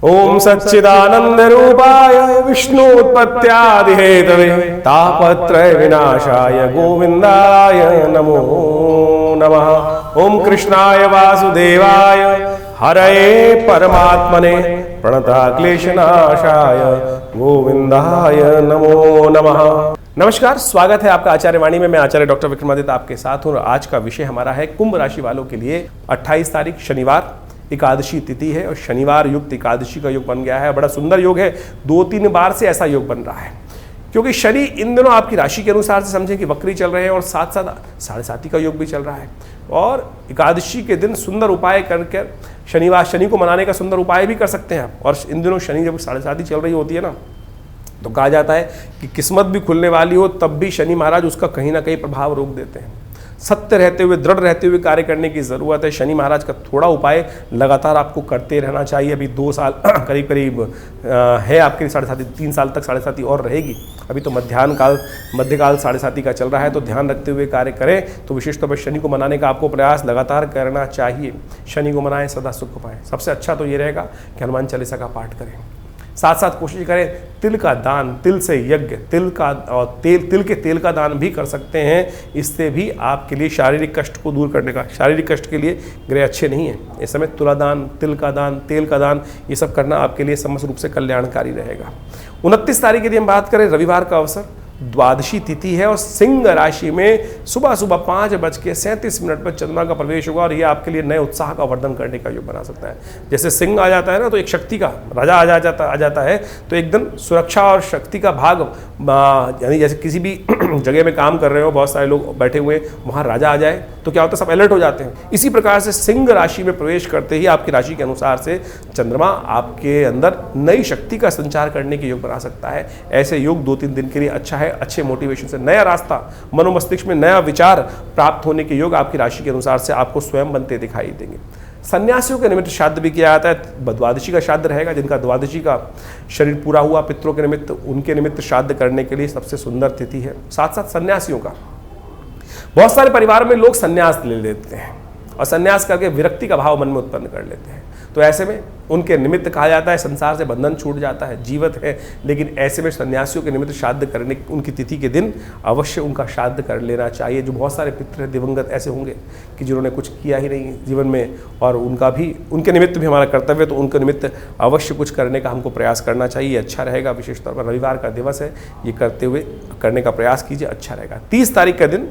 ओम सच्चिदानंद रूपाय विष्णुत्पत्त्यादिहेतवे तापत्रय विनाशाय गोविंदाय नमो नमः। ओम कृष्णाय वासुदेवाय हरये परमात्मने प्रणतक्लेशनाशाय गोविंदाय नमो नमः। नमस्कार, स्वागत है आपका आचार्य वाणी में। मैं आचार्य डॉक्टर विक्रमादित्य आपके साथ हूँ और आज का विषय हमारा है कुंभ राशि वालों के लिए 28 तारीख शनिवार एकादशी तिथि है और शनिवार युक्त एकादशी का योग बन गया है। बड़ा सुंदर योग है, 2-3 बार से ऐसा योग बन रहा है क्योंकि शनि इन दिनों आपकी राशि के अनुसार से समझें कि वक्री चल रहे हैं और साथ साथ साढ़े साथी का योग भी चल रहा है। और एकादशी के दिन सुंदर उपाय करके शनि को मनाने का सुंदर उपाय भी कर सकते हैं आप। और इन दिनों शनि जब साढ़े साथी चल रही होती है ना, तो कहा जाता है कि किस्मत भी खुलने वाली हो तब भी शनि महाराज उसका कहीं ना कहीं प्रभाव रोक देते हैं। सत्य रहते हुए, दृढ़ रहते हुए कार्य करने की ज़रूरत है। शनि महाराज का थोड़ा उपाय लगातार आपको करते रहना चाहिए। अभी 2 साल करीब करीब है आपके साढ़े साथी, 3 साल तक साढ़े साथी और रहेगी। अभी तो मध्यकाल साढ़े साथी का चल रहा है, तो ध्यान रखते हुए कार्य करें। तो विशेष तौर पर शनि को मनाने का आपको प्रयास लगातार करना चाहिए। शनि को मनाएं, सदा सुख पाएं। सबसे अच्छा तो ये रहेगा कि हनुमान चालीसा का पाठ करें। साथ साथ कोशिश करें तिल का दान, तिल से यज्ञ, तिल के तेल का दान भी कर सकते हैं। इससे भी आपके लिए शारीरिक कष्ट को दूर करने का, शारीरिक कष्ट के लिए ग्रह अच्छे नहीं है इस समय। तुला दान, तिल का दान, तेल का दान, ये सब करना आपके लिए समस्त रूप से कल्याणकारी रहेगा। 29 तारीख की हम बात करें, रविवार का अवसर, द्वादशी तिथि है और सिंह राशि में सुबह 5:37 पर चंद्रमा का प्रवेश होगा और ये आपके लिए नए उत्साह का वर्धन करने का योग बना सकता है। जैसे सिंह आ जाता है ना, तो एक शक्ति का राजा आ जाता है, तो एकदम सुरक्षा और शक्ति का भाग, यानी जैसे किसी भी जगह में काम कर रहे हो, बहुत सारे लोग बैठे हुए, वहाँ राजा आ जाए तो क्या होता है, सब अलर्ट हो जाते हैं। इसी प्रकार से सिंह राशि में प्रवेश करते ही आपकी राशि के अनुसार से चंद्रमा आपके अंदर नई शक्ति का संचार करने के योग बना सकता है। ऐसे योग 2-3 दिन के लिए अच्छा है। अच्छे मोटिवेशन से नया रास्ता, मनोमस्तिष्क में नया विचार प्राप्त होने के योग आपकी राशि के अनुसार से आपको स्वयं बनते दिखाई देंगे। सन्यासियों के निमित्त श्राद्ध भी किया जाता है। द्वादशी का श्राद्ध रहेगा, जिनका द्वादशी का शरीर पूरा हुआ पितरों के निमित्त, उनके निमित्त श्राद्ध करने के लिए सबसे सुंदर तिथि है। साथ साथ सन्यासियों का, बहुत सारे परिवार में लोग सन्यास ले लेते हैं और सन्यास करके विरक्ति का भाव मन में उत्पन्न कर लेते हैं। तो ऐसे में उनके निमित्त कहा जाता है संसार से बंधन छूट जाता है, जीवित है। लेकिन ऐसे में सन्यासियों के निमित्त श्राद्ध करने, उनकी तिथि के दिन अवश्य उनका श्राद्ध कर लेना चाहिए। जो बहुत सारे पितृ दिवंगत ऐसे होंगे कि जिन्होंने कुछ किया ही नहीं जीवन में, और उनके निमित्त भी हमारा कर्तव्य है, तो उनके निमित्त अवश्य कुछ करने का हमको प्रयास करना चाहिए। अच्छा रहेगा। विशेष तौर पर रविवार का दिवस है, ये करने का प्रयास कीजिए, अच्छा रहेगा। 30 तारीख का दिन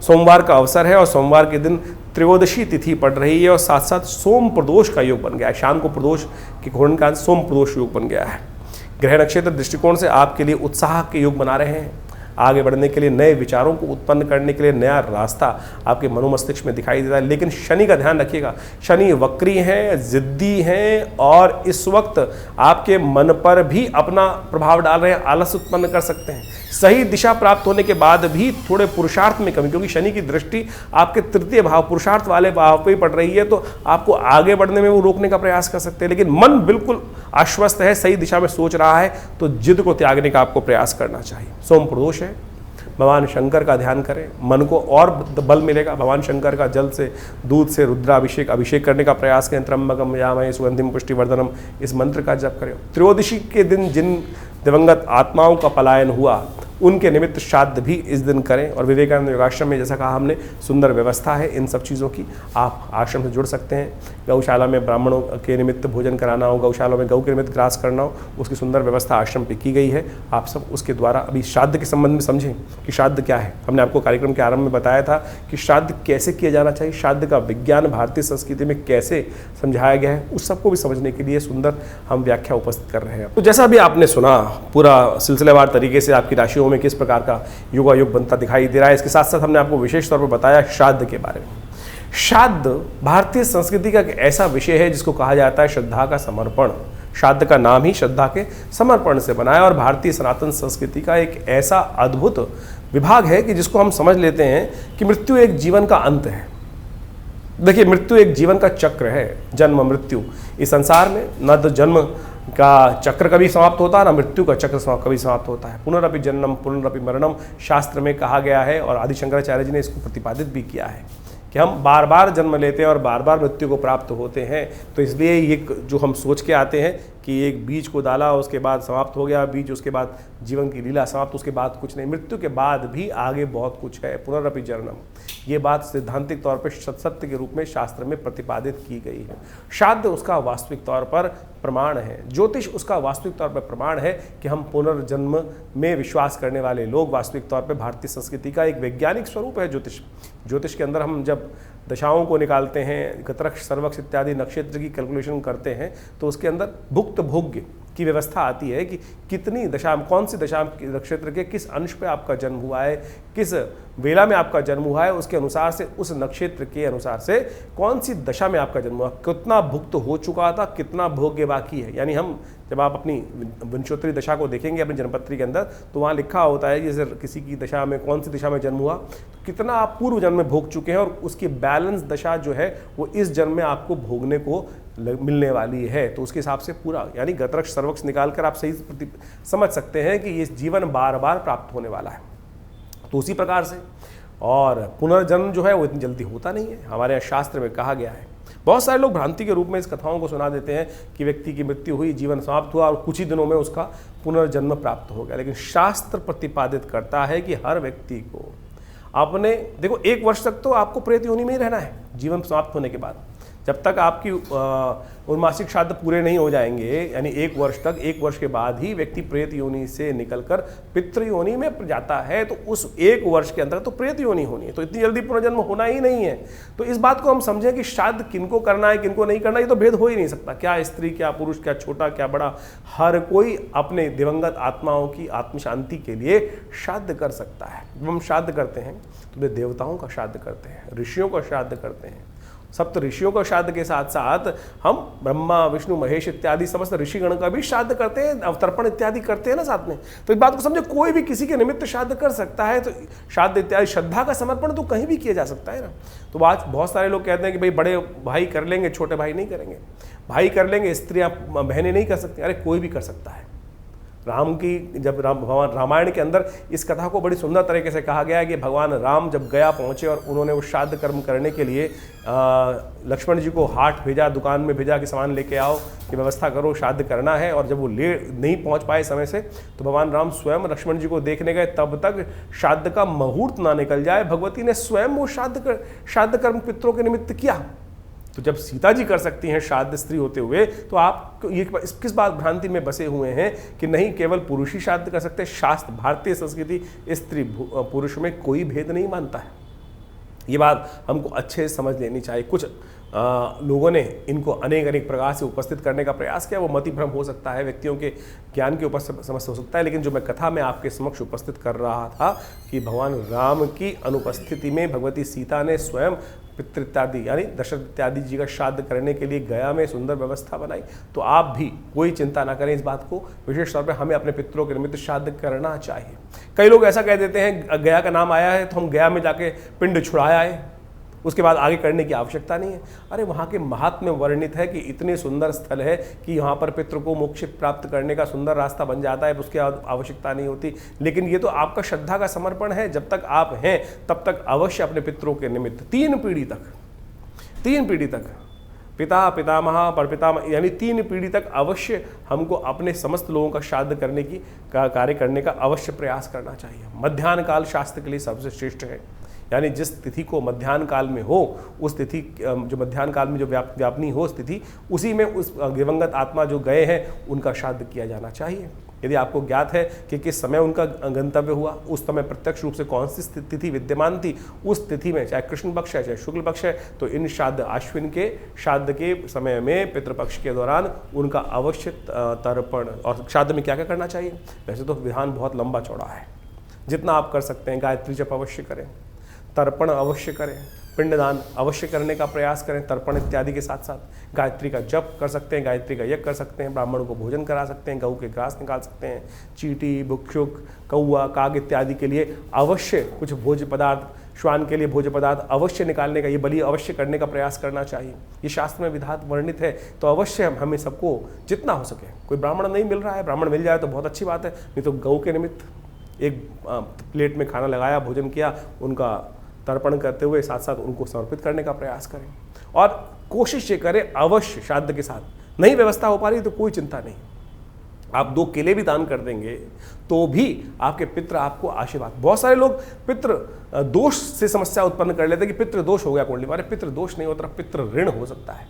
सोमवार का अवसर है और सोमवार के दिन त्रयोदशी तिथि पड़ रही है और साथ साथ सोम प्रदोष का योग बन गया है। शाम को प्रदोष के घूर्णन का सोम प्रदोष योग बन गया है। ग्रह नक्षत्र दृष्टिकोण से आपके लिए उत्साह के योग बना रहे हैं। आगे बढ़ने के लिए, नए विचारों को उत्पन्न करने के लिए नया रास्ता आपके मनोमस्तिष्क में दिखाई देता है। लेकिन शनि का ध्यान रखिएगा, शनि वक्री हैं, जिद्दी हैं और इस वक्त आपके मन पर भी अपना प्रभाव डाल रहे हैं, आलस उत्पन्न कर सकते हैं। सही दिशा प्राप्त होने के बाद भी थोड़े पुरुषार्थ में कमी, क्योंकि शनि की दृष्टि आपके तृतीय भाव, पुरुषार्थ वाले भाव पे ही पड़ रही है, तो आपको आगे बढ़ने में वो रोकने का प्रयास कर सकते हैं। लेकिन मन बिल्कुल आश्वस्त है, सही दिशा में सोच रहा है, तो जिद को त्यागने का आपको प्रयास करना चाहिए। सोम प्रदोष है, भगवान शंकर का ध्यान करें, मन को और बल मिलेगा। भगवान शंकर का जल से, दूध से अभिषेक करने का प्रयास करें। त्र्यंबकम यजामहे सुगंधिम पुष्टिवर्धनम, इस मंत्र का जप करें। त्रयोदशी के दिन जिन दिवंगत आत्माओं का पलायन हुआ, उनके निमित्त श्राद्ध भी इस दिन करें। और विवेकानंद योगाश्रम में, जैसा कहा हमने, सुंदर व्यवस्था है इन सब चीज़ों की। आप आश्रम से जुड़ सकते हैं। गौशाला में ब्राह्मणों के निमित्त भोजन कराना हो, गौशाला में गौ के निमित्त ग्रास करना हो, उसकी सुंदर व्यवस्था आश्रम पे की गई है। आप सब उसके द्वारा अभी श्राद्ध के संबंध में समझें कि श्राद्ध क्या है। हमने आपको कार्यक्रम के आरंभ में बताया था कि श्राद्ध कैसे किया जाना चाहिए, श्राद्ध का विज्ञान भारतीय संस्कृति में कैसे समझाया गया है, उस सबको भी समझने के लिए सुंदर हम व्याख्या उपस्थित कर रहे हैं। तो जैसा भी आपने सुना, पूरा सिलसिलेवार तरीके से आपकी राशियों में किस प्रकार का योगायोग बनता दिखाई दे रहा है। इसके साथ साथ हमने आपको विशेष तौर पर बताया श्राद्ध के बारे में। श्राद्ध भारतीय संस्कृति का एक ऐसा विषय है जिसको कहा जाता है श्रद्धा का समर्पण। श्राद्ध का नाम ही श्रद्धा के समर्पण से बना है और भारतीय सनातन संस्कृति का एक ऐसा अद्भुत विभाग है कि जिसको हम समझ लेते हैं कि मृत्यु एक जीवन का अंत है। देखिए, मृत्यु एक जीवन का चक्र है, जन्म मृत्यु। इस संसार में न तो जन्म का चक्र कभी समाप्त होता है, ना मृत्यु का चक्र कभी समाप्त होता है। पुनरपि जन्म पुनरपि मरणम शास्त्र में कहा गया है और आदि शंकराचार्य जी ने इसको प्रतिपादित भी किया है कि हम बार बार जन्म लेते हैं और बार बार मृत्यु को प्राप्त होते हैं। तो इसलिए ये जो हम सोच के आते हैं कि एक बीज को डाला, उसके बाद समाप्त हो गया बीज, उसके बाद जीवन की लीला समाप्त, उसके बाद कुछ नहीं, मृत्यु के बाद भी आगे बहुत कुछ है, पुनरपि जननम। ये बात सैद्धांतिक तौर पर सत्य के रूप में शास्त्र में प्रतिपादित की गई है। श्राद्ध उसका वास्तविक तौर पर प्रमाण है, ज्योतिष उसका वास्तविक तौर पर प्रमाण है कि हम पुनर्जन्म में विश्वास करने वाले लोग वास्तविक तौर पर भारतीय संस्कृति का एक वैज्ञानिक स्वरूप है ज्योतिष। ज्योतिष के अंदर हम जब दशाओं को निकालते हैं, गतरक्ष सर्वक्ष इत्यादि नक्षत्र की कैलकुलेशन करते हैं, तो उसके अंदर भुक्त भोग्य की व्यवस्था आती है कि कितनी दशा, कौन सी दशा नक्षत्र के किस अंश पे आपका जन्म हुआ है, किस वेला में आपका जन्म हुआ है, उसके अनुसार से उस नक्षत्र के अनुसार से कौन सी दशा में आपका जन्म हुआ, कितना भुक्त हो चुका था, कितना भोग्य बाकी है। यानी हम जब आप अपनी विंशोत्तरी दशा को देखेंगे अपनी जन्मपत्री के अंदर, तो वहाँ लिखा होता है जैसे किसी की दशा में कौन सी दिशा में जन्म हुआ, तो कितना आप पूर्व जन्म में भोग चुके हैं और उसकी बैलेंस दशा जो है वो इस जन्म में आपको भोगने को मिलने वाली है। तो उसके हिसाब से पूरा यानी गतरक्ष सर्वक्ष निकाल कर आप सही समझ सकते हैं कि ये जीवन बार बार प्राप्त होने वाला है। तो उसी प्रकार से और पुनर्जन्म जो है वो इतनी जल्दी होता नहीं है, हमारे यहाँ शास्त्र में कहा गया है। बहुत सारे लोग भ्रांति के रूप में इस कथाओं को सुना देते हैं कि व्यक्ति की मृत्यु हुई, जीवन समाप्त हुआ और कुछ ही दिनों में उसका पुनर्जन्म प्राप्त हो गया। लेकिन शास्त्र प्रतिपादित करता है कि हर व्यक्ति को अपने, देखो 1 वर्ष तक तो आपको प्रेत योनि में ही रहना है जीवन समाप्त होने के बाद। जब तक आपकी उन्मासिक श्राद्ध पूरे नहीं हो जाएंगे, यानी 1 वर्ष तक, 1 वर्ष के बाद ही व्यक्ति प्रेत योनि से निकलकर पितृ योनि में जाता है। तो उस 1 वर्ष के अंदर तो प्रेत योनि होनी है, तो इतनी जल्दी पुनर्जन्म होना ही नहीं है। तो इस बात को हम समझें कि श्राद्ध किनको करना है किनको नहीं करना, ये तो भेद हो ही नहीं सकता। क्या स्त्री, क्या पुरुष, क्या छोटा, क्या बड़ा, हर कोई अपने दिवंगत आत्माओं की आत्म शांति के लिए श्राद्ध कर सकता है। जब हम श्राद्ध करते हैं तो वे देवताओं का श्राद्ध करते हैं, ऋषियों का श्राद्ध करते हैं। सप्त ऋषियों का श्राद्ध के साथ साथ हम ब्रह्मा, विष्णु, महेश इत्यादि समस्त ऋषिगण का भी श्राद्ध करते हैं, अवतर्पण इत्यादि करते हैं ना साथ में। तो इस बात को समझो, कोई भी किसी के निमित्त श्राद्ध कर सकता है। तो श्राद्ध इत्यादि श्रद्धा का समर्पण तो कहीं भी किया जा सकता है ना। तो आज बहुत सारे लोग कहते हैं कि भाई बड़े भाई कर लेंगे, छोटे भाई नहीं करेंगे, भाई कर लेंगे, स्त्रियां बहनें नहीं कर सकती। अरे कोई भी कर सकता है। राम की जब भगवान रामायण के अंदर इस कथा को बड़ी सुंदर तरीके से कहा गया है कि भगवान राम जब गया पहुँचे और उन्होंने वो श्राद्ध कर्म करने के लिए लक्ष्मण जी को हाट भेजा, दुकान में भेजा कि सामान लेके आओ, कि व्यवस्था करो, श्राद्ध करना है। और जब वो नहीं पहुँच पाए समय से, तो भगवान राम स्वयं लक्ष्मण जी को देखने गए, तब तक श्राद्ध का मुहूर्त ना निकल जाए, भगवती ने स्वयं वो श्राद्ध कर्म पितरों के निमित्त किया। तो जब सीता जी कर सकती हैं श्राद्ध स्त्री होते हुए, तो आप ये किस बात भ्रांति में बसे हुए हैं कि नहीं केवल पुरुष ही श्राद्ध कर सकते हैं। शास्त्र, भारतीय संस्कृति स्त्री पुरुष में कोई भेद नहीं मानता है। ये बात हमको अच्छे से समझ लेनी चाहिए। कुछ लोगों ने इनको अनेक प्रकार से उपस्थित करने का प्रयास किया, वो मति भ्रम हो सकता है, व्यक्तियों के ज्ञान के ऊपर समस्या हो सकता है। लेकिन जो मैं कथा में आपके समक्ष उपस्थित कर रहा था कि भगवान राम की अनुपस्थिति में भगवती सीता ने स्वयं पितृ इत्यादि यानी दशरथ इत्यादि जी का श्राद्ध करने के लिए गया में सुंदर व्यवस्था बनाई। तो आप भी कोई चिंता ना करें इस बात को, विशेष तौर पे हमें अपने पितरों के निमित्त श्राद्ध करना चाहिए। कई लोग ऐसा कह देते हैं गया का नाम आया है तो हम गया में जाके पिंड छुड़ाया है, उसके बाद आगे करने की आवश्यकता नहीं है। अरे वहाँ के महात्म्य वर्णित है कि इतने सुंदर स्थल है कि यहाँ पर पितृ को मोक्ष प्राप्त करने का सुंदर रास्ता बन जाता है, उसकी आवश्यकता नहीं होती। लेकिन ये तो आपका श्रद्धा का समर्पण है। जब तक आप हैं तब तक अवश्य अपने पितरों के निमित्त 3 पीढ़ी तक पिता, पितामह, परपितामह यानी 3 पीढ़ी तक अवश्य हमको अपने समस्त लोगों का श्राद्ध करने की कार्य करने का अवश्य प्रयास करना चाहिए। मध्याह्न काल शास्त्र के लिए सबसे श्रेष्ठ है, यानी जिस तिथि को मध्याह्न काल में हो, उस तिथि जो मध्याह्न काल में जो व्यापनी हो उस तिथि, उसी में उस दिवंगत आत्मा जो गए हैं उनका श्राद्ध किया जाना चाहिए। यदि आपको ज्ञात है कि किस समय उनका गंतव्य हुआ, उस समय प्रत्यक्ष रूप से कौन सी तिथि विद्यमान थी, उस तिथि में चाहे कृष्ण पक्ष है चाहे शुक्ल पक्ष है, तो इन श्राद्ध आश्विन के श्राद्ध के समय में पितृपक्ष के दौरान उनका अवश्य तर्पण। और श्राद्ध में क्या क्या करना चाहिए, वैसे तो विधान बहुत लंबा चौड़ा है, जितना आप कर सकते हैं। गायत्री जप अवश्य करें, तर्पण अवश्य करें, पिंडदान अवश्य करने का प्रयास करें, तर्पण इत्यादि के साथ साथ गायत्री का जप कर सकते हैं, गायत्री का यज्ञ कर सकते हैं, ब्राह्मणों को भोजन करा सकते हैं, गऊ के घास निकाल सकते हैं, चींटी, भुक्षुक, कौआ, काग इत्यादि के लिए अवश्य कुछ भोज्य पदार्थ, श्वान के लिए भोज्य पदार्थ अवश्य निकालने का, ये बलि अवश्य करने का प्रयास करना चाहिए। ये शास्त्र में विधान वर्णित है। तो अवश्य हमें सबको जितना हो सके, कोई ब्राह्मण नहीं मिल रहा है, ब्राह्मण मिल जाए तो बहुत अच्छी बात है, नहीं तो गऊ के निमित्त एक प्लेट में खाना लगाया, भोजन किया, उनका तर्पण करते हुए साथ साथ उनको समर्पित करने का प्रयास करें। और कोशिश ये करें अवश्य श्राद्ध के साथ, नहीं व्यवस्था हो पा रही तो कोई चिंता नहीं, आप 2 केले भी दान कर देंगे तो भी आपके पितृ आपको आशीर्वाद। बहुत सारे लोग पितृ दोष से समस्या उत्पन्न कर लेते हैं कि पितृ दोष हो गया कुंडली में। अरे पितृ दोष नहीं होता, पितृ ऋण हो सकता है।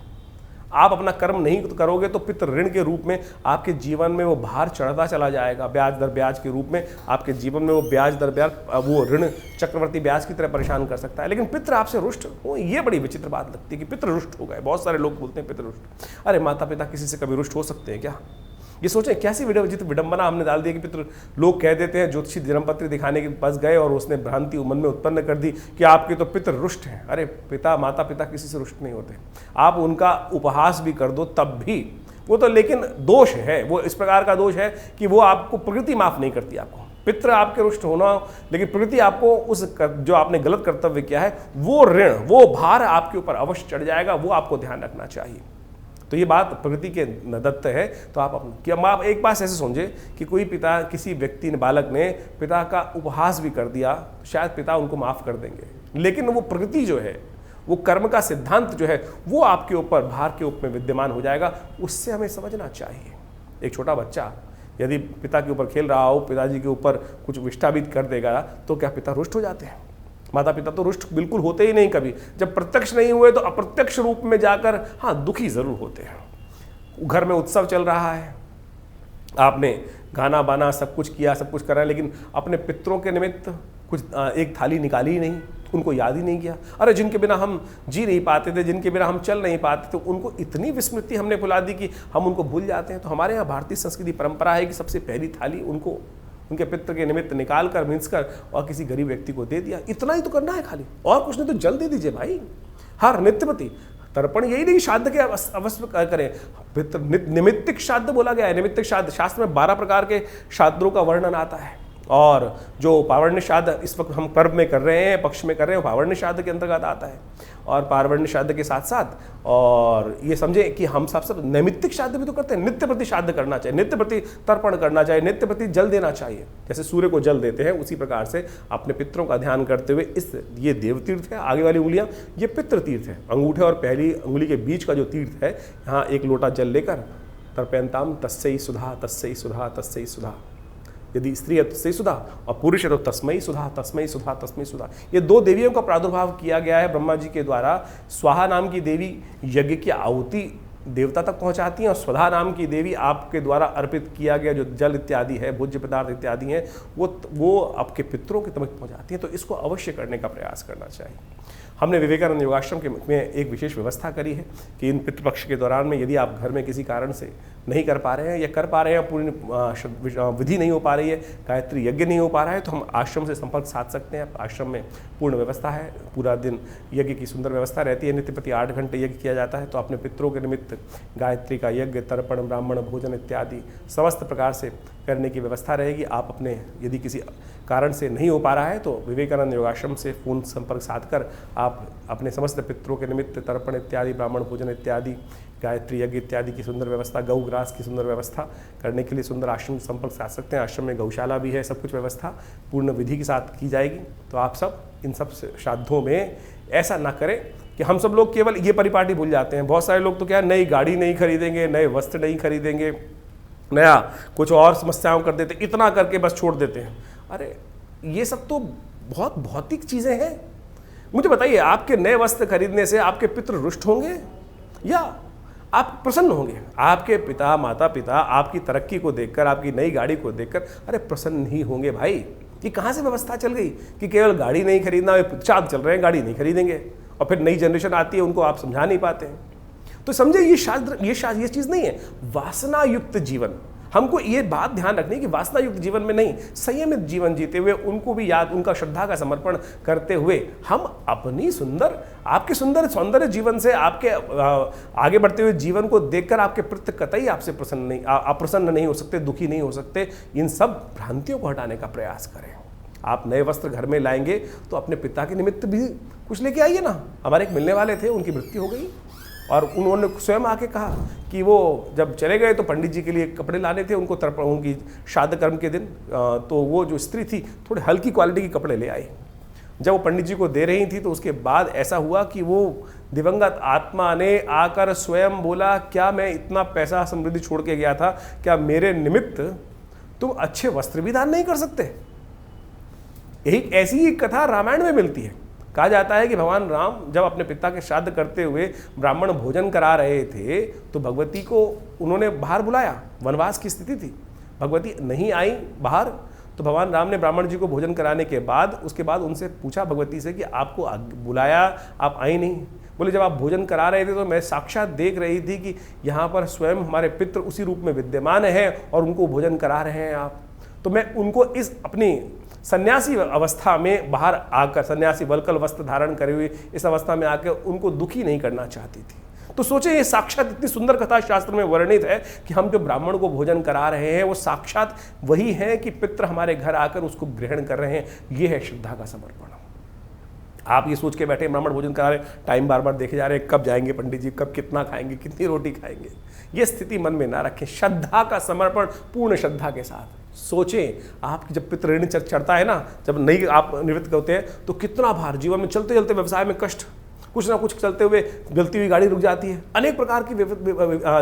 आप अपना कर्म नहीं करोगे तो पितृ ऋण के रूप में आपके जीवन में वो भार चढ़ता चला जाएगा, ब्याज दर ब्याज के रूप में आपके जीवन में वो ब्याज दर ब्याज, वो ऋण चक्रवर्ती ब्याज की तरह परेशान कर सकता है। लेकिन पितृ आपसे रुष्ट हो, ये बड़ी विचित्र बात लगती है कि पितृ रुष्ट हो गए। बहुत सारे लोग बोलते हैं पितृ रुष्ट। अरे माता पिता किसी से कभी रुष्ट हो सकते हैं क्या? ये सोचें कैसी विडंबना हमने डाल दी कि पितृ, लोग कह देते हैं ज्योतिषी जन्मपत्री दिखाने के पास गए और उसने भ्रांति मन में उत्पन्न कर दी कि आपके तो पितृ रुष्ट हैं। अरे पिता माता पिता किसी से रुष्ट नहीं होते, आप उनका उपहास भी कर दो तब भी वो तो, लेकिन दोष है, वो इस प्रकार का दोष है कि वो आपको प्रकृति माफ नहीं करती। आपको पितृ आपके रुष्ट होना, लेकिन प्रकृति आपको उस जो आपने गलत कर्तव्य किया है वो ऋण, वो भार आपके ऊपर अवश्य चढ़ जाएगा, वो आपको ध्यान रखना चाहिए। तो ये बात प्रकृति के दत्त है। तो आप एक बात ऐसे समझे कि कोई पिता, किसी व्यक्ति ने, बालक ने पिता का उपहास भी कर दिया, शायद पिता उनको माफ कर देंगे, लेकिन वो प्रकृति जो है, वो कर्म का सिद्धांत जो है वो आपके ऊपर भार के रूप में विद्यमान हो जाएगा। उससे हमें समझना चाहिए। एक छोटा बच्चा यदि पिता के ऊपर खेल रहा हो, पिताजी के ऊपर कुछ विष्टाबित कर देगा तो क्या पिता रुष्ट हो जाते हैं? माता पिता तो रुष्ट बिल्कुल होते ही नहीं कभी। जब प्रत्यक्ष नहीं हुए तो अप्रत्यक्ष रूप में जाकर हाँ दुखी जरूर होते हैं। घर में उत्सव चल रहा है, आपने गाना बाना सब कुछ किया, सब कुछ करा, लेकिन अपने पितरों के निमित्त कुछ एक थाली निकाली ही नहीं, उनको याद ही नहीं किया। अरे जिनके बिना हम जी नहीं पाते थे, जिनके बिना हम चल नहीं पाते थे, उनको इतनी विस्मृति हमने भुला दी कि हम उनको भूल जाते हैं। तो हमारे यहाँ भारतीय संस्कृति परंपरा है कि सबसे पहली थाली उनको, उनके पितृ के निमित्त निकाल कर, मिन्स कर और किसी गरीब व्यक्ति को दे दिया। इतना ही तो करना है खाली, और कुछ नहीं तो जल दे दीजिए भाई। हर नित्यपति तर्पण यही नहीं श्राद्ध के अवश्य करें, पितृ निमित्तिक श्राद्ध बोला गया है। निमित्तिक श्राद्ध, शास्त्र में 12 प्रकार के श्राद्धों का वर्णन आता है। और जो पावर्ण्य श्राद्ध इस वक्त हम पर्व में कर रहे हैं, पक्ष में कर रहे हैं, पावर्ण्य श्राद्ध के अंतर्गत आता है। और पावर्ण्य श्राद्ध के साथ साथ और ये समझे कि हम सब नैमित्तिक श्राद्ध भी तो करते हैं। नित्य प्रति श्राद्ध करना चाहिए, नित्य प्रति तर्पण करना चाहिए, नित्य प्रति जल देना चाहिए। जैसे सूर्य को जल देते हैं उसी प्रकार से अपने पितरों का ध्यान करते हुए ये देव तीर्थ है, आगे वाली उंगलियां ये पितृ तीर्थ है। अंगूठे और पहली उंगली के बीच का जो तीर्थ है, यहाँ 1 लोटा जल लेकर तर्पयन्ताम तस्यै सुधा तस्यै सुधा तस्यै सुधा। यदि स्त्री है तो तस्मै सुधा और पुरुष है तो तस्मै सुधा तस्मै सुधा तस्मै सुधा। ये 2 देवियों का प्रादुर्भाव किया गया है ब्रह्मा जी के द्वारा। स्वाहा नाम की देवी यज्ञ की आहुति देवता तक पहुंचाती हैं और स्वधा नाम की देवी आपके द्वारा अर्पित किया गया जो जल इत्यादि है, भोज्य पदार्थ इत्यादि हैं, वो आपके पितरों के तक पहुंचाती हैं। तो इसको अवश्य करने का प्रयास करना चाहिए। हमने विवेकानंद योगाश्रम के में एक विशेष व्यवस्था करी है कि इन पितृपक्ष के दौरान में यदि आप घर में किसी कारण से नहीं कर पा रहे हैं या कर पा रहे हैं, पूर्ण विधि नहीं हो पा रही है, गायत्री यज्ञ नहीं हो पा रहा है, तो हम आश्रम से संपर्क साध सकते हैं। आश्रम में पूर्ण व्यवस्था है, पूरा दिन यज्ञ की सुंदर व्यवस्था रहती है। नित्य प्रति 8 घंटे यज्ञ किया जाता है। तो अपने पितरों के निमित्त गायत्री का यज्ञ, तर्पण, ब्राह्मण भोजन इत्यादि समस्त प्रकार से करने की व्यवस्था रहेगी। आप अपने यदि किसी कारण से नहीं हो पा रहा है तो विवेकानंद योगाश्रम से फोन संपर्क साधकर आप अपने समस्त पितरों के निमित्त तर्पण इत्यादि, ब्राह्मण भोजन इत्यादि, गायत्री यज्ञ इत्यादि की सुंदर व्यवस्था, गौ ग्रास की सुंदर व्यवस्था करने के लिए सुंदर आश्रम से संपर्क साध सकते हैं। आश्रम में गौशाला भी है, सब कुछ व्यवस्था पूर्ण विधि के साथ की जाएगी। तो आप सब इन सब श्राद्धों में ऐसा ना करें कि हम सब लोग केवल ये परिपाटी भूल जाते हैं। बहुत सारे लोग तो क्या नई गाड़ी नहीं खरीदेंगे, नए वस्त्र नहीं खरीदेंगे, नया कुछ और समस्याओं कर देते, इतना करके बस छोड़ देते हैं। अरे ये सब तो बहुत भौतिक चीज़ें हैं। मुझे बताइए, आपके नए वस्त्र खरीदने से आपके पितृ रुष्ट होंगे या आप प्रसन्न होंगे? आपके पिता माता पिता आपकी तरक्की को देखकर, आपकी नई गाड़ी को देखकर अरे प्रसन्न ही होंगे भाई। ये कहाँ से व्यवस्था चल गई कि केवल गाड़ी नहीं खरीदना, चाँद चल रहे हैं गाड़ी नहीं खरीदेंगे, और फिर नई जनरेशन आती है उनको आप समझा नहीं पाते हैं। तो समझे ये चीज़ नहीं है। वासना युक्त जीवन, हमको ये बात ध्यान रखनी है कि वासना युक्त जीवन में नहीं, संयमित जीवन जीते हुए उनको भी याद, उनका श्रद्धा का समर्पण करते हुए हम अपनी आपके सुंदर सौंदर्य जीवन से, आपके आगे बढ़ते हुए जीवन को देखकर आपके प्रति कतई आपसे अप्रसन्न नहीं हो सकते, दुखी नहीं हो सकते। इन सब भ्रांतियों को हटाने का प्रयास करें। आप नए वस्त्र घर में लाएंगे तो अपने पिता के निमित्त भी कुछ लेके आइए ना। हमारे एक मिलने वाले थे, उनकी मृत्यु हो गई और उन्होंने स्वयं आके कहा कि वो जब चले गए तो पंडित जी के लिए कपड़े लाने थे उनको, उनकी श्राद्ध कर्म के दिन। तो वो जो स्त्री थी थोड़े हल्की क्वालिटी के कपड़े ले आई। जब वो पंडित जी को दे रही थी तो उसके बाद ऐसा हुआ कि वो दिवंगत आत्मा ने आकर स्वयं बोला, क्या मैं इतना पैसा समृद्धि छोड़ के गया था, क्या मेरे निमित्त तुम अच्छे वस्त्र भी दान नहीं कर सकते? एक ऐसी ही कथा रामायण में मिलती है। कहा जाता है कि भगवान राम जब अपने पिता के श्राद्ध करते हुए ब्राह्मण भोजन करा रहे थे तो भगवती को उन्होंने बाहर बुलाया, वनवास की स्थिति थी, भगवती नहीं आई बाहर, तो भगवान राम ने ब्राह्मण जी को भोजन कराने के बाद उसके बाद उनसे पूछा भगवती से कि आपको बुलाया, आप आई नहीं? बोले जब आप भोजन करा रहे थे तो मैं साक्षात देख रही थी कि यहाँ पर स्वयं हमारे पितृ उसी रूप में विद्यमान हैं और उनको भोजन करा रहे हैं आप, तो मैं उनको इस अपनी सन्यासी अवस्था में बाहर आकर, सन्यासी वल्कल वस्त्र धारण करे हुए इस अवस्था में आकर उनको दुखी नहीं करना चाहती थी। तो सोचे ये साक्षात इतनी सुंदर कथा शास्त्र में वर्णित है कि हम जो ब्राह्मण को भोजन करा रहे हैं वो साक्षात वही है कि पितृ हमारे घर आकर उसको ग्रहण कर रहे हैं। ये है श्रद्धा का समर्पण। आप ये सोच के बैठे ब्राह्मण भोजन करा रहे, टाइम बार बार देखे जा रहे हैं, कब जाएंगे पंडित जी, कब कितना खाएंगे, कितनी रोटी खाएंगे, ये स्थिति मन में ना रखें। श्रद्धा का समर्पण पूर्ण श्रद्धा के साथ सोचें। आपकी जब पितृ ऋण चढ़ता है ना, जब नहीं आप निवृत्त होते हैं तो कितना भार, जीवन में चलते चलते व्यवसाय में कष्ट, कुछ ना कुछ चलते हुए गलती हुई गाड़ी रुक जाती है, अनेक प्रकार की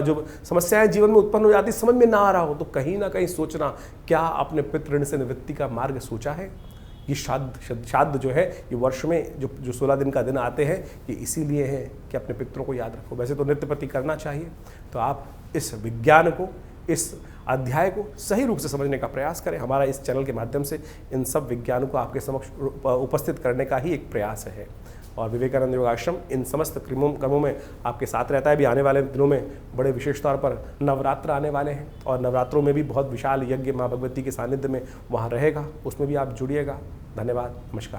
जो समस्याएं जीवन में उत्पन्न हो जाती, समझ में ना आ रहा हो तो कहीं ना कहीं सोचना, क्या आपने पितृ ऋण से निवृत्ति का मार्ग सोचा है? ये श्राद्ध जो है ये वर्ष में जो 16 दिन का दिन आते हैं ये इसीलिए है कि अपने पितरों को याद रखो। वैसे तो नित्य प्रति करना चाहिए, तो आप इस विज्ञान को, इस अध्याय को सही रूप से समझने का प्रयास करें। हमारा इस चैनल के माध्यम से इन सब विज्ञानों को आपके समक्ष उपस्थित करने का ही एक प्रयास है। और विवेकानंद योगाश्रम इन समस्त क्रमों में आपके साथ रहता है। भी आने वाले दिनों में बड़े विशेष तौर पर नवरात्र आने वाले हैं और नवरात्रों में भी बहुत विशाल यज्ञ माँ भगवती के सानिध्य में वहाँ रहेगा, उसमें भी आप जुड़िएगा। धन्यवाद, नमस्कार।